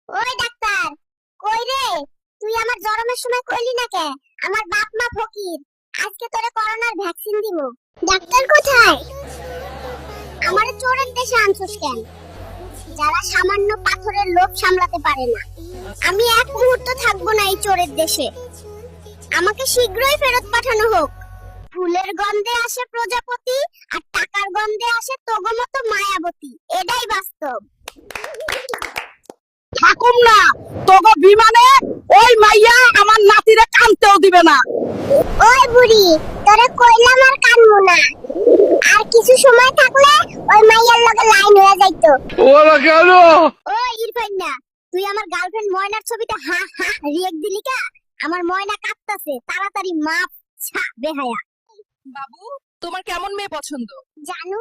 ওই ডাক্তার, কই রে? তুই আমার জরমের সময় কইলি না কে? আমার বাপ মা ফকির, আজকে তোরে করোনার ভ্যাকসিন দিমু। ডাক্তার কোথায়? আমারে চোরের দেশে আনছস কেন? যারা সামান্য পাথরের লোভ সামলাতে পারে না। আমি এক মুহূর্ত থাকবো না এই চোরের দেশে। আমাকে শীঘ্রই ফেরত পাঠানো হোক। ফুলের গন্ধে আসে প্রজাপতি, আর টাকার গন্ধে আসে তোগমতো মায়াবতী। এটাই বাস্তব। থাকুম না তোগো বিমানে, ওই মাইয়া আমার নাতিরে কানতেও দিবে না। ওই বুড়ি, তোরে কইলাম আর কানমু না। আর কিছু সময় থাকলে ওই মাইয়ার লগে লাইন হয়ে যাইতো। ওরা কেন? ওই ইরফান না, তুই আমার গার্লফ্রেন্ড ময়নার ছবিতে হা হা রিয়েক্ট দিলি কা? আমার ময়না কাঁদতাছে, তাড়াতাড়ি মাপ ছা বেহায়া। বাবু, তোমার কেমন মেয়ে পছন্দ? জানু,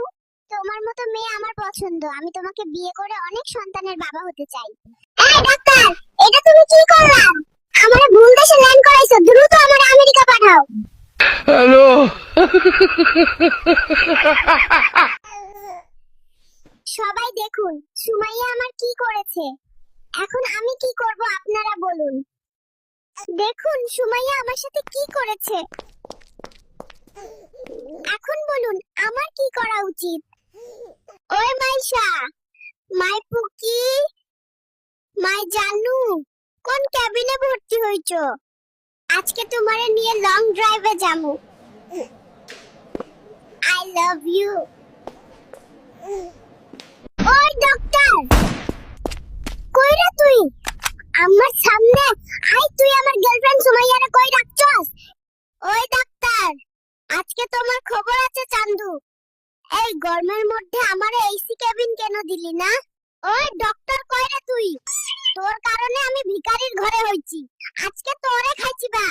তোমার মতো মেয়ে আমার পছন্দ। আমি তোমাকে বিয়ে করে অনেক সন্তানের বাবা হতে চাই। এই ডাক্তার, এটা তুমি কি করলাম? আমারে ভুল দেশে ল্যান্ড করাইছো। দ্রুত আমারে আমেরিকা পাঠাও। হ্যালো। সবাই দেখুন সুমাইয়া আমার কি করেছে। এখন আমি কি করব আপনারা বলুন। দেখুন সুমাইয়া আমার সাথে কি করেছে। এখন বলুন আমার কি করা উচিত। ওই মাইশা, মাই পুকি, মাই জানু, কোন ক্যাবিনে ভর্তি হইছো? আজকে তোমারে নিয়ে লং ড্রাইভে যামু। I love you. ওই ডক্টর, কইরা তুই আমার সামনে? আই, তুই আমার গার্লফ্রেন্ড সুমাইয়ারে কই রাখছস? ওই ডাক্তার, আজকে তোমার খবর আছে চান্দু। এই গরমের মধ্যে আমারে এসি কেবিন কেন দিলি না? ওই ডক্টর, কইরা তুই? তোর কারণে আমি ভিখারির ঘরে হইছি। আজকে তোরে খাইছি বা।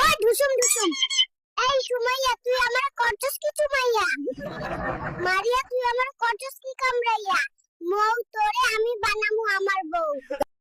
ওই ঢুসুম ঢুসুম। এই সুমাইয়া, তুই আমারে করছস কি? সুমাইয়া মারিয়া, তুই আমারে করছস কি কামড়াইয়া? মৌ